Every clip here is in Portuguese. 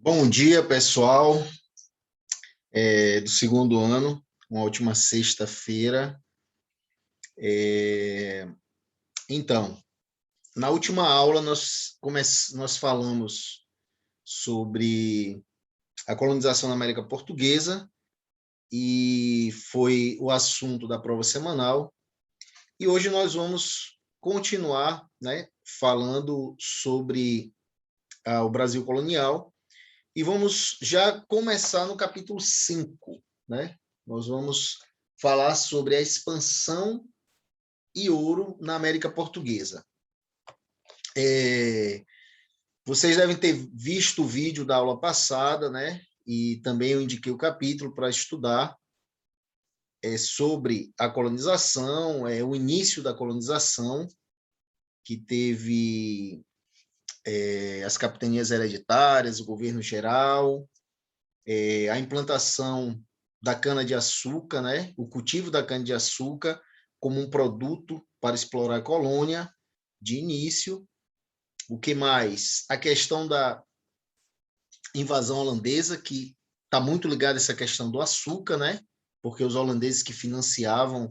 Bom dia, pessoal, do segundo ano, uma última sexta-feira. Então, na última aula, nós falamos sobre a colonização na América Portuguesa e foi o assunto da prova semanal. E hoje nós vamos continuar, né, falando sobre o Brasil colonial. E vamos já começar no capítulo 5, né? Nós vamos falar sobre a expansão e ouro na América Portuguesa. Vocês devem ter visto o vídeo da aula passada, né? E também eu indiquei o capítulo para estudar sobre a colonização, o início da colonização, que teve as capitanias hereditárias, o governo geral, a implantação da cana-de-açúcar, né? O cultivo da cana-de-açúcar como um produto para explorar a colônia de início. O que mais? A questão da invasão holandesa, que está muito ligada a essa questão do açúcar, né? Porque os holandeses que financiavam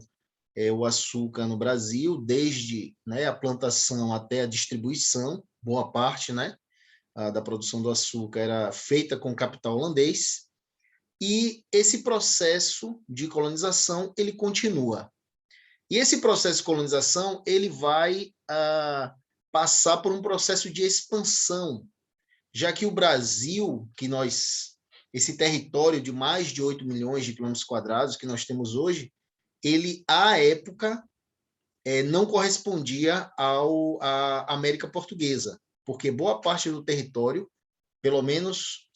o açúcar no Brasil, desde, né, a plantação até a distribuição, boa parte, né, da produção do açúcar era feita com capital holandês. E esse processo de colonização, ele continua. E esse processo de colonização, ele vai passar por um processo de expansão, já que o Brasil, esse território de mais de 8 milhões de quilômetros quadrados que nós temos hoje, ele, à época, não correspondia à América Portuguesa, porque boa parte do território, pelo menos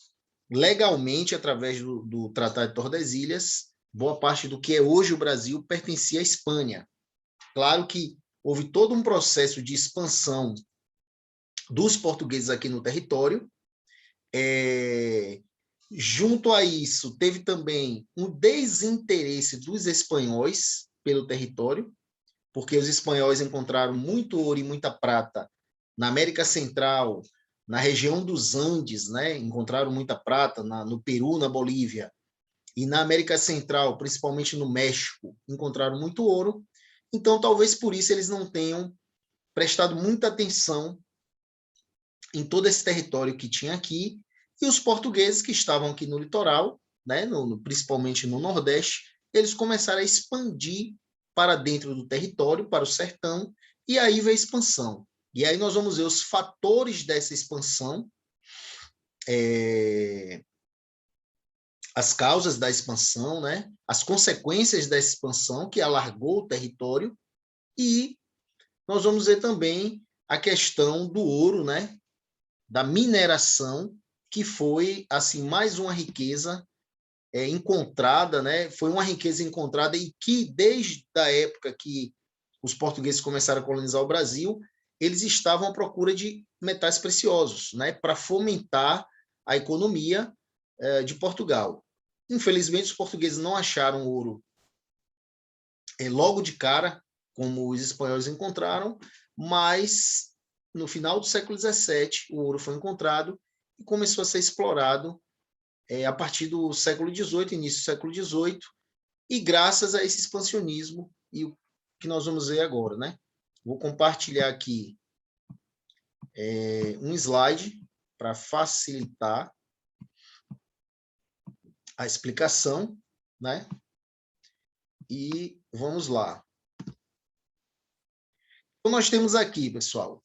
legalmente, através do Tratado de Tordesilhas, boa parte do que é hoje o Brasil pertencia à Espanha. Claro que houve todo um processo de expansão dos portugueses aqui no território. Junto a isso, teve também um desinteresse dos espanhóis pelo território, porque os espanhóis encontraram muito ouro e muita prata na América Central, na região dos Andes, né? Encontraram muita prata no Peru, na Bolívia, e na América Central, principalmente no México, encontraram muito ouro. Então, talvez por isso eles não tenham prestado muita atenção em todo esse território que tinha aqui, e os portugueses que estavam aqui no litoral, né, principalmente no Nordeste, eles começaram a expandir para dentro do território, para o sertão, e aí veio a expansão. E aí nós vamos ver os fatores dessa expansão, as causas da expansão, né? As consequências dessa expansão, que alargou o território, e nós vamos ver também a questão do ouro, né? Da mineração, que foi assim mais uma riqueza encontrada, né? Foi uma riqueza encontrada e que desde a época que os portugueses começaram a colonizar o Brasil, eles estavam à procura de metais preciosos, né? Para fomentar a economia de Portugal. Infelizmente, os portugueses não acharam ouro logo de cara, como os espanhóis encontraram, mas no final do século XVII, o ouro foi encontrado e começou a ser explorado a partir do século XVIII, início do século XVIII, e graças a esse expansionismo e o que nós vamos ver agora, né? Vou compartilhar aqui um slide para facilitar a explicação, né? E vamos lá. Então, nós temos aqui, pessoal,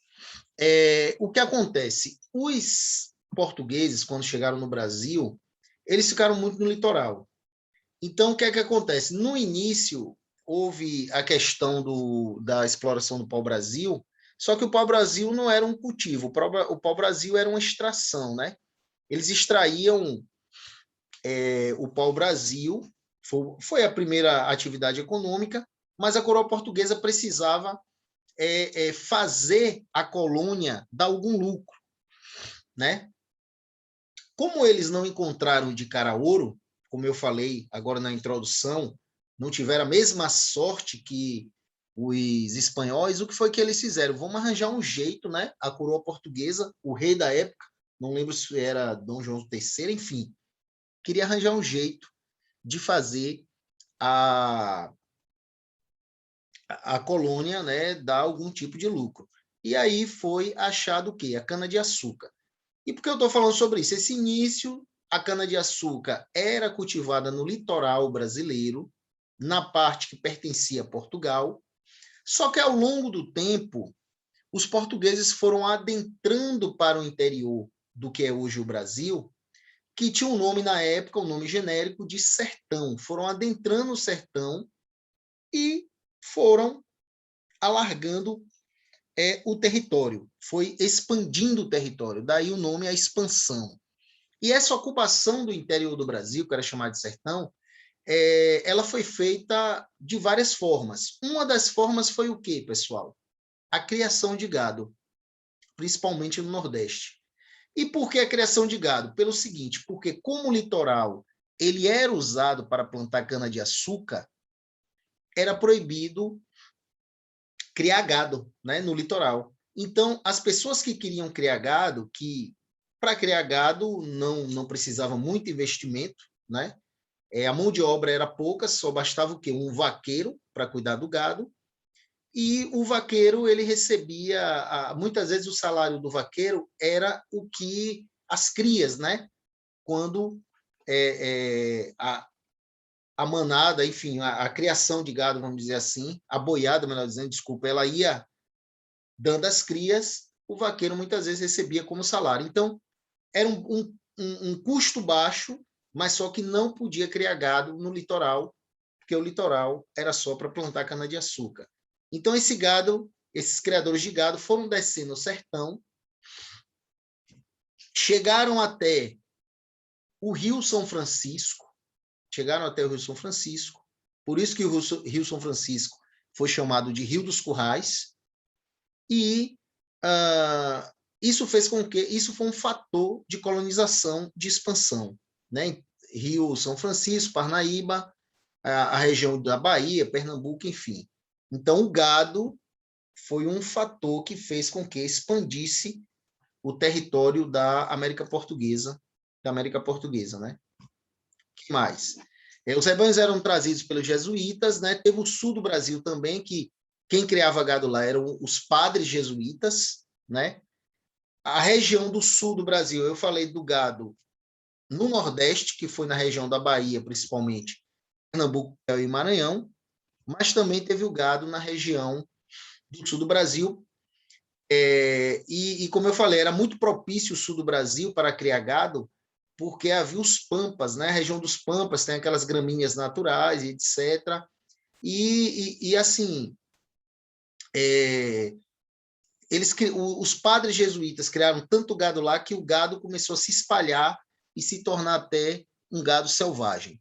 o que acontece? Os portugueses, quando chegaram no Brasil, eles ficaram muito no litoral. Então, o que é que acontece? No início, houve a questão da exploração do pau-brasil, só que o pau-brasil não era um cultivo, o pau-brasil era uma extração, né? Eles extraíam o pau-brasil, foi a primeira atividade econômica, mas a coroa portuguesa precisava fazer a colônia dar algum lucro, né? Como eles não encontraram de cara ouro, como eu falei agora na introdução, não tiveram a mesma sorte que os espanhóis, o que foi que eles fizeram? Vamos arranjar um jeito, né? A coroa portuguesa, o rei da época, não lembro se era Dom João III, enfim, queria arranjar um jeito de fazer a colônia, né, dar algum tipo de lucro. E aí foi achado o quê? A cana-de-açúcar. E por que eu estou falando sobre isso? Esse início, a cana-de-açúcar era cultivada no litoral brasileiro, na parte que pertencia a Portugal, só que ao longo do tempo, os portugueses foram adentrando para o interior do que é hoje o Brasil, que tinha um nome na época, um nome genérico de sertão. Foram adentrando o sertão e foram alargando o território, foi expandindo o território, daí o nome é a expansão. E essa ocupação do interior do Brasil, que era chamada de sertão, ela foi feita de várias formas. Uma das formas foi o quê, pessoal? A criação de gado, principalmente no Nordeste. E por que a criação de gado? Pelo seguinte, porque como o litoral ele era usado para plantar cana-de-açúcar, era proibido criar gado, né, no litoral. Então, as pessoas que queriam criar gado, que para criar gado não precisava muito investimento, né? A mão de obra era pouca, só bastava o quê? Um vaqueiro para cuidar do gado. E o vaqueiro ele recebia, muitas vezes o salário do vaqueiro era o que as crias, né? Quando a manada, enfim, a criação de gado, vamos dizer assim, a boiada, melhor dizendo, desculpa, ela ia dando as crias, o vaqueiro muitas vezes recebia como salário. Então, era um custo baixo, mas só que não podia criar gado no litoral, porque o litoral era só para plantar cana-de-açúcar. Então, esse gado, esses criadores de gado foram descendo o sertão, chegaram até o Rio São Francisco, por isso que o Rio São Francisco foi chamado de Rio dos Currais, e isso fez com que isso foi um fator de colonização, de expansão, né? Rio São Francisco, Parnaíba, a região da Bahia, Pernambuco, enfim. Então, o gado foi um fator que fez com que expandisse o território da América Portuguesa, né? Que mais? Os rebanhos eram trazidos pelos jesuítas, né? Teve o sul do Brasil também, que quem criava gado lá eram os padres jesuítas, né? A região do sul do Brasil, eu falei do gado no Nordeste, que foi na região da Bahia, principalmente, Pernambuco e Maranhão, mas também teve o gado na região do sul do Brasil. E como eu falei, era muito propício o sul do Brasil para criar gado, porque havia os pampas, né? A região dos pampas tem aquelas gramíneas naturais, etc. E assim, os padres jesuítas criaram tanto gado lá que o gado começou a se espalhar e se tornar até um gado selvagem.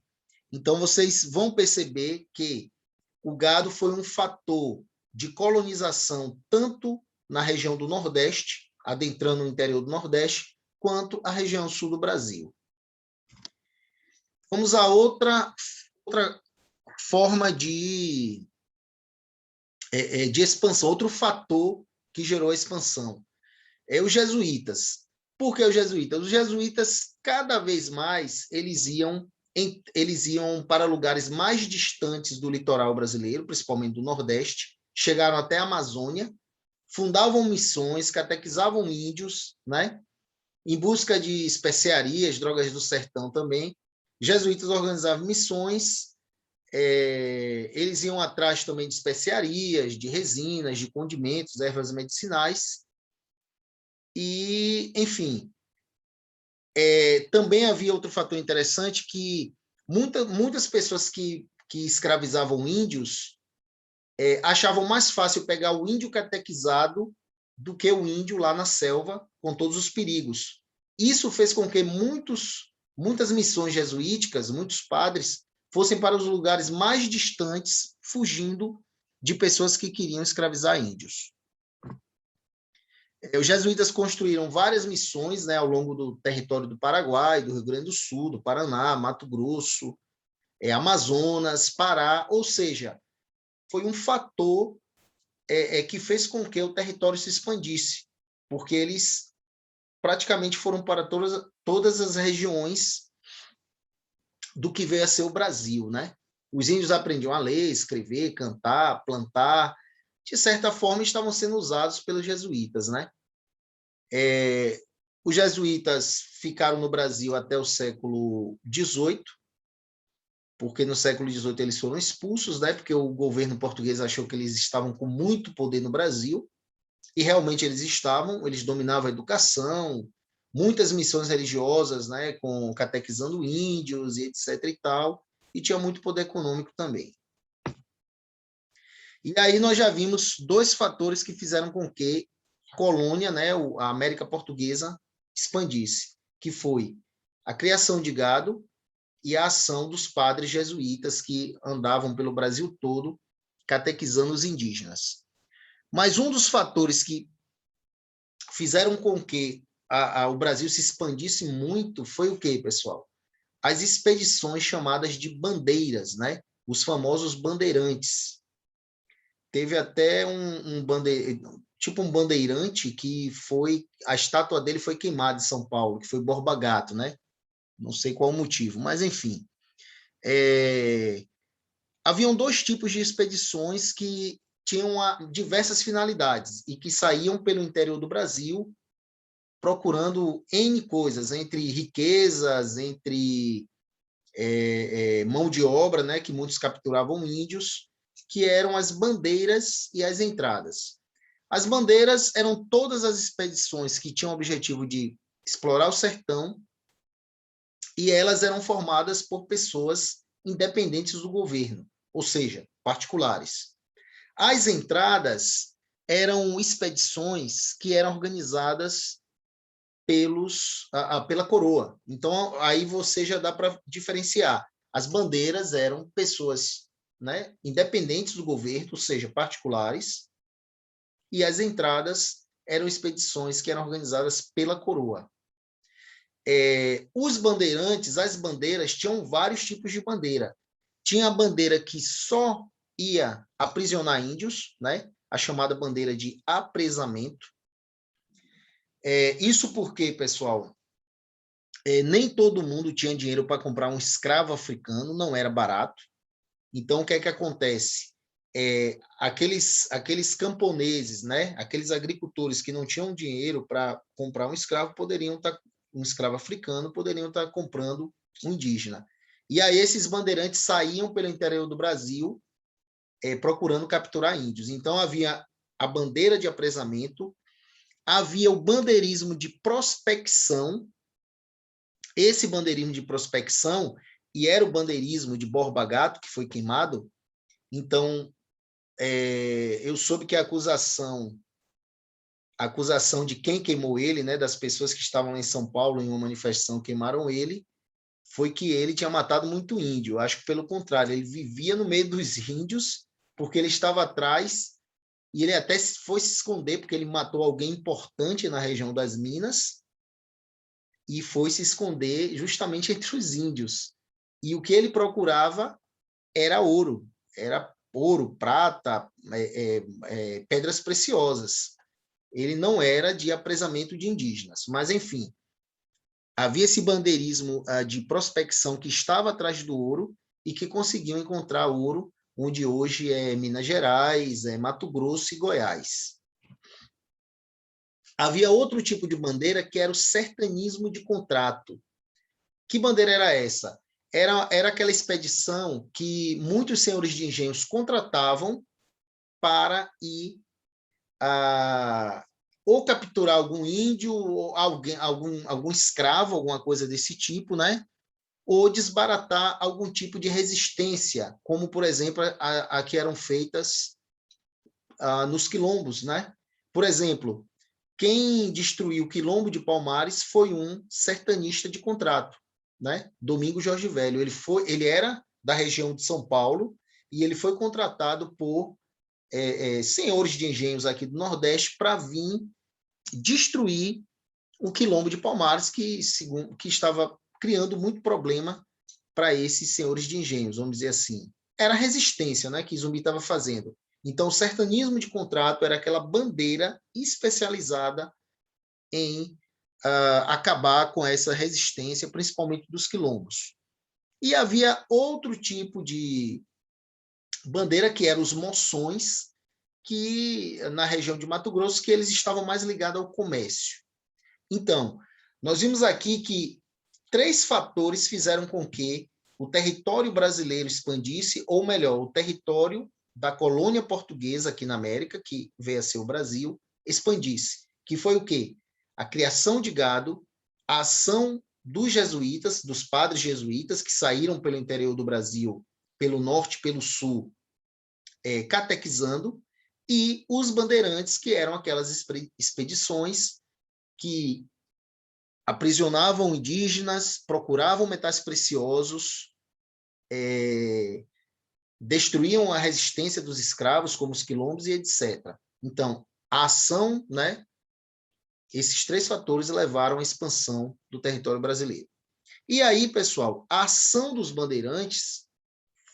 Então, vocês vão perceber que o gado foi um fator de colonização tanto na região do Nordeste, adentrando o interior do Nordeste, quanto a região sul do Brasil. Vamos a outra forma de expansão, outro fator que gerou a expansão. Os jesuítas. Por que os jesuítas? Os jesuítas, cada vez mais, eles iam para lugares mais distantes do litoral brasileiro, principalmente do Nordeste, chegaram até a Amazônia, fundavam missões, catequizavam índios, né? Em busca de especiarias, drogas do sertão também. Jesuítas organizavam missões, eles iam atrás também de especiarias, de resinas, de condimentos, ervas medicinais. E, enfim, também havia outro fator interessante que muitas pessoas que escravizavam índios achavam mais fácil pegar o índio catequizado do que o índio lá na selva, com todos os perigos. Isso fez com que muitas missões jesuíticas, muitos padres, fossem para os lugares mais distantes, fugindo de pessoas que queriam escravizar índios. Os jesuítas construíram várias missões, né, ao longo do território do Paraguai, do Rio Grande do Sul, do Paraná, Mato Grosso, Amazonas, Pará, ou seja, foi um fator que fez com que o território se expandisse, porque eles praticamente foram para todas as regiões do que veio a ser o Brasil, né? Os índios aprendiam a ler, escrever, cantar, plantar, de certa forma estavam sendo usados pelos jesuítas, né? Os jesuítas ficaram no Brasil até o século XVIII, porque no século XVIII eles foram expulsos, né? Porque o governo português achou que eles estavam com muito poder no Brasil, e realmente eles estavam, eles dominavam a educação, muitas missões religiosas, né? Com catequizando índios e etc e tal, e tinha muito poder econômico também. E aí nós já vimos dois fatores que fizeram com que a colônia, né, a América Portuguesa, expandisse, que foi a criação de gado e a ação dos padres jesuítas que andavam pelo Brasil todo catequizando os indígenas. Mas um dos fatores que fizeram com que o Brasil se expandisse muito foi o quê, pessoal? As expedições chamadas de bandeiras, né? Os famosos bandeirantes. Teve até um bandeirante que foi, a estátua dele foi queimada em São Paulo, que foi Borba Gato, né? Não sei qual o motivo, mas enfim. Haviam dois tipos de expedições que tinham diversas finalidades e que saíam pelo interior do Brasil procurando N coisas, entre riquezas, entre mão de obra, né, que muitos capturavam índios, que eram as bandeiras e as entradas. As bandeiras eram todas as expedições que tinham o objetivo de explorar o sertão, e elas eram formadas por pessoas independentes do governo, ou seja, particulares. As entradas eram expedições que eram organizadas pela coroa. Então, aí você já dá para diferenciar. As bandeiras eram pessoas, né, independentes do governo, ou seja, particulares, e as entradas eram expedições que eram organizadas pela coroa. Os bandeirantes, as bandeiras, tinham vários tipos de bandeira. Tinha a bandeira que só ia aprisionar índios, né? A chamada bandeira de apresamento. Isso porque, pessoal, nem todo mundo tinha dinheiro para comprar um escravo africano, não era barato. Então, o que é que acontece? Aqueles camponeses, né? Aqueles agricultores que não tinham dinheiro para comprar um escravo, um escravo africano, poderiam estar comprando um indígena. E aí esses bandeirantes saíam pelo interior do Brasil procurando capturar índios. Então, havia a bandeira de apresamento, havia o bandeirismo de prospecção. Esse bandeirismo de prospecção, e era o bandeirismo de Borba Gato, que foi queimado. Então, eu soube que a acusação de quem queimou ele, né, das pessoas que estavam lá em São Paulo em uma manifestação queimaram ele, foi que ele tinha matado muito índio. Eu acho que pelo contrário, ele vivia no meio dos índios, porque ele estava atrás, e ele até foi se esconder, porque ele matou alguém importante na região das Minas, e foi se esconder justamente entre os índios. E o que ele procurava era ouro, prata, pedras preciosas. Ele não era de apresamento de indígenas, mas enfim, havia esse bandeirismo de prospecção que estava atrás do ouro e que conseguiu encontrar ouro onde hoje é Minas Gerais, Mato Grosso e Goiás. Havia outro tipo de bandeira que era o sertanismo de contrato. Que bandeira era essa? Era aquela expedição que muitos senhores de engenhos contratavam para ir ou capturar algum índio, ou algum escravo, alguma coisa desse tipo, né? Ou desbaratar algum tipo de resistência, como, por exemplo, a que eram feitas nos quilombos, né? Por exemplo, quem destruiu o quilombo de Palmares foi um sertanista de contrato, né? Domingos Jorge Velho. Ele era da região de São Paulo e ele foi contratado por senhores de engenhos aqui do Nordeste para vir destruir o quilombo de Palmares, que estava criando muito problema para esses senhores de engenhos, vamos dizer assim. Era a resistência, né, que Zumbi estava fazendo. Então, o sertanismo de contrato era aquela bandeira especializada em acabar com essa resistência, principalmente dos quilombos. E havia outro tipo de bandeira, que eram os moções, que na região de Mato Grosso, que eles estavam mais ligados ao comércio. Então, nós vimos aqui que 3 fatores fizeram com que o território brasileiro expandisse, ou melhor, o território da colônia portuguesa aqui na América, que veio a ser o Brasil, expandisse. Que foi o quê? A criação de gado, a ação dos jesuítas, dos padres jesuítas, que saíram pelo interior do Brasil, pelo norte, pelo sul, catequizando, e os bandeirantes, que eram aquelas expedições que aprisionavam indígenas, procuravam metais preciosos, destruíam a resistência dos escravos, como os quilombos e etc. Então, a ação, né, esses 3 fatores levaram à expansão do território brasileiro. E aí, pessoal, a ação dos bandeirantes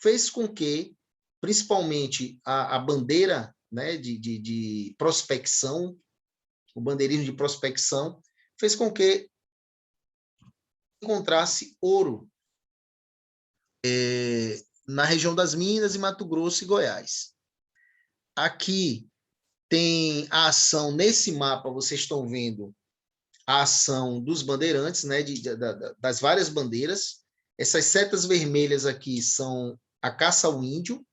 fez com que, principalmente, a bandeira, né, de prospecção, o bandeirismo de prospecção, fez com que encontrasse ouro na região das Minas, e Mato Grosso e Goiás. Aqui tem a ação, nesse mapa vocês estão vendo a ação dos bandeirantes, né, das várias bandeiras. Essas setas vermelhas aqui são a caça ao índio,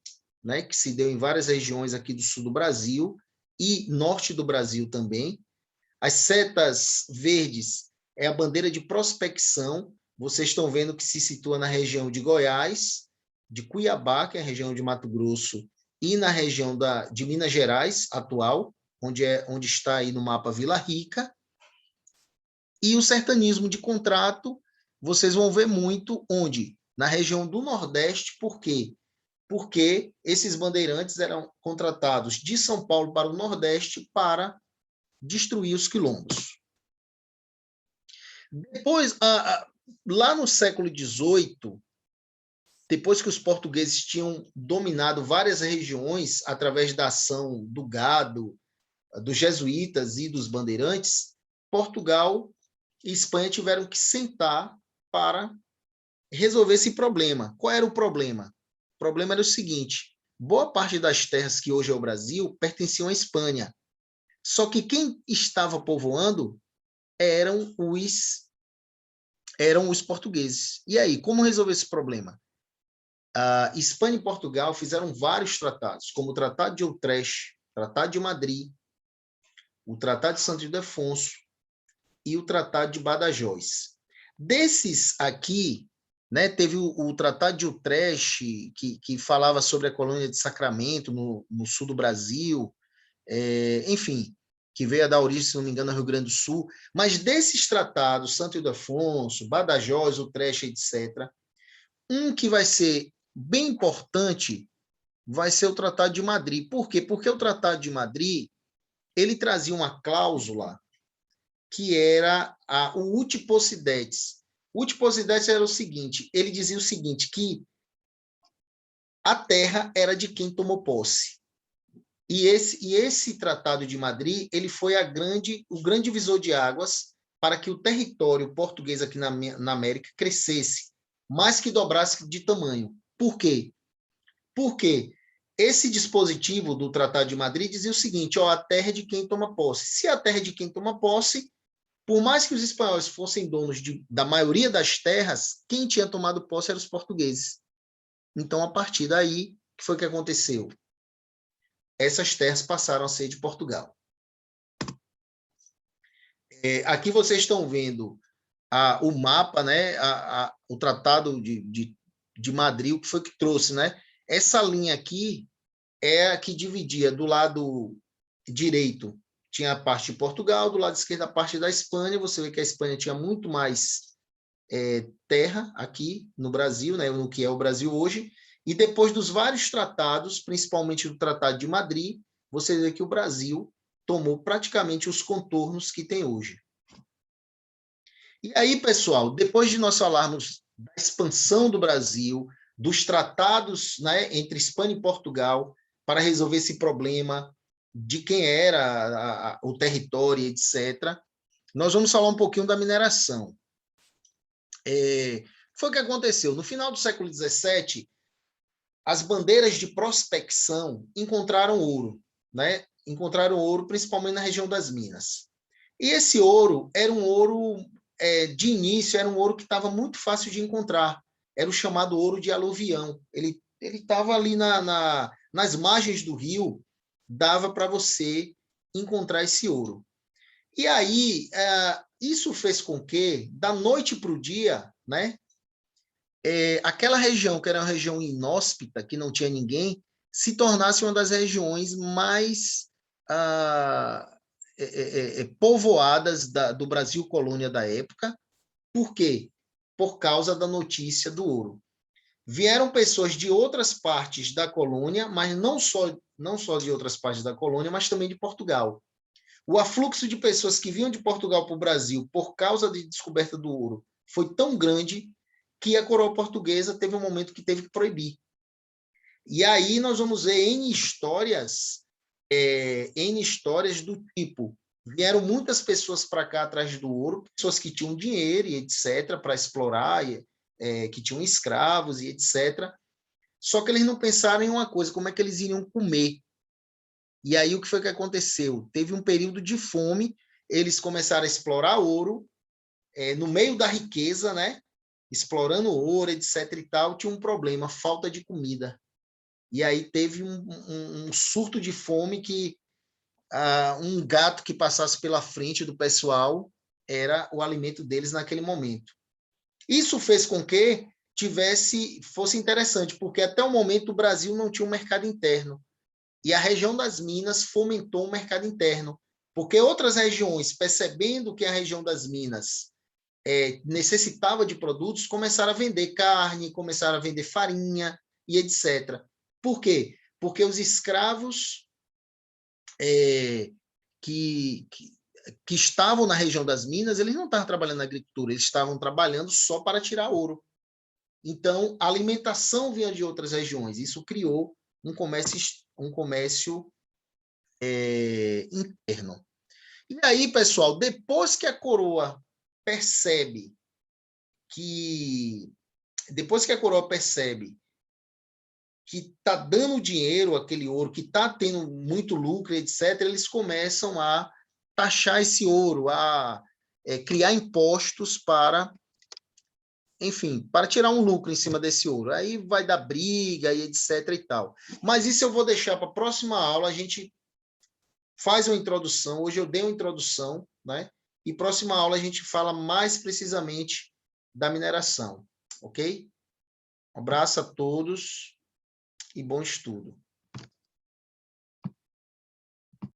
né, que se deu em várias regiões aqui do sul do Brasil e norte do Brasil também. As setas verdes é a bandeira de prospecção. Vocês estão vendo que se situa na região de Goiás, de Cuiabá, que é a região de Mato Grosso, e na região de Minas Gerais, atual, onde está aí no mapa Vila Rica. E o sertanismo de contrato, vocês vão ver muito onde? Na região do Nordeste. Por quê? Porque esses bandeirantes eram contratados de São Paulo para o Nordeste para destruir os quilombos. Depois, lá no século XVIII, depois que os portugueses tinham dominado várias regiões através da ação do gado, dos jesuítas e dos bandeirantes, Portugal e Espanha tiveram que sentar para resolver esse problema. Qual era o problema? O problema era o seguinte: boa parte das terras que hoje é o Brasil pertenciam à Espanha. Só que quem estava povoando eram os portugueses. E aí, como resolver esse problema? A Espanha e Portugal fizeram vários tratados, como o Tratado de Utrecht, o Tratado de Madrid, o Tratado de Santo Ildefonso e o Tratado de Badajoz. Desses aqui, né, teve o Tratado de Utrecht, que falava sobre a colônia de Sacramento, no sul do Brasil, enfim, que veio a dar origem, se não me engano, ao Rio Grande do Sul. Mas desses tratados, Santo Ildefonso, Badajoz, Utrecht, etc., um que vai ser bem importante vai ser o Tratado de Madrid. Por quê? Porque o Tratado de Madrid ele trazia uma cláusula que era o uti possidetis. O uti possidetis era o seguinte, ele dizia o seguinte, que a terra era de quem tomou posse. E esse Tratado de Madrid ele foi o grande divisor de águas para que o território português aqui na América crescesse, mais que dobrasse de tamanho. Por quê? Porque esse dispositivo do Tratado de Madrid dizia o seguinte, a terra é de quem toma posse. Se a terra é de quem toma posse, por mais que os espanhóis fossem donos da maioria das terras, quem tinha tomado posse eram os portugueses. Então, a partir daí, o que foi que aconteceu? Essas terras passaram a ser de Portugal. Aqui vocês estão vendo o mapa, né? O Tratado de Madrid, o que foi que trouxe, né? Essa linha aqui é a que dividia do lado direito, tinha a parte de Portugal, do lado esquerdo a parte da Espanha. Você vê que a Espanha tinha muito mais terra aqui no Brasil, né? No que é o Brasil hoje. E depois dos vários tratados, principalmente do Tratado de Madrid, você vê que o Brasil tomou praticamente os contornos que tem hoje. E aí, pessoal, depois de nós falarmos da expansão do Brasil, dos tratados, né, entre Espanha e Portugal, para resolver esse problema de quem era o território, etc., nós vamos falar um pouquinho da mineração. Foi o que aconteceu. No final do século XVII, as bandeiras de prospecção encontraram ouro, né? Encontraram ouro principalmente na região das Minas. E esse ouro era um ouro, de início, era um ouro que estava muito fácil de encontrar. Era o chamado ouro de aluvião. Ele estava ali nas margens do rio, dava para você encontrar esse ouro. E aí, isso fez com que, da noite para o dia, né, aquela região, que era uma região inóspita, que não tinha ninguém, se tornasse uma das regiões mais povoadas do Brasil colônia da época. Por quê? Por causa da notícia do ouro. Vieram pessoas de outras partes da colônia, mas não só de outras partes da colônia, mas também de Portugal. O afluxo de pessoas que vinham de Portugal para o Brasil por causa da descoberta do ouro foi tão grande que a coroa portuguesa teve um momento que teve que proibir. E aí nós vamos ver N histórias do tipo: vieram muitas pessoas para cá atrás do ouro, pessoas que tinham dinheiro e etc. para explorar, que tinham escravos e etc. Só que eles não pensaram em uma coisa: como é que eles iriam comer? E aí o que foi que aconteceu? Teve um período de fome, eles começaram a explorar ouro, no meio da riqueza, né? Explorando ouro, etc. e tal, tinha um problema: falta de comida. E aí teve um surto de fome que um gato que passasse pela frente do pessoal era o alimento deles naquele momento. Isso fez com que fosse interessante, porque até o momento o Brasil não tinha um mercado interno. E a região das Minas fomentou o mercado interno, porque outras regiões, percebendo que a região das Minas necessitava de produtos, começaram a vender carne, começaram a vender farinha e etc. Por quê? Porque os escravos que estavam na região das Minas, eles não estavam trabalhando na agricultura, eles estavam trabalhando só para tirar ouro. Então, a alimentação vinha de outras regiões. Isso criou um comércio interno. E aí, pessoal, depois que a coroa percebe que está dando dinheiro aquele ouro, que está tendo muito lucro, etc., eles começam a taxar esse ouro, a criar impostos para, enfim, para tirar um lucro em cima desse ouro. Aí vai dar briga e etc. e tal. Mas isso eu vou deixar para a próxima aula, a gente faz uma introdução. Hoje eu dei uma introdução, né? E próxima aula a gente fala mais precisamente da mineração, ok? Um abraço a todos e bom estudo.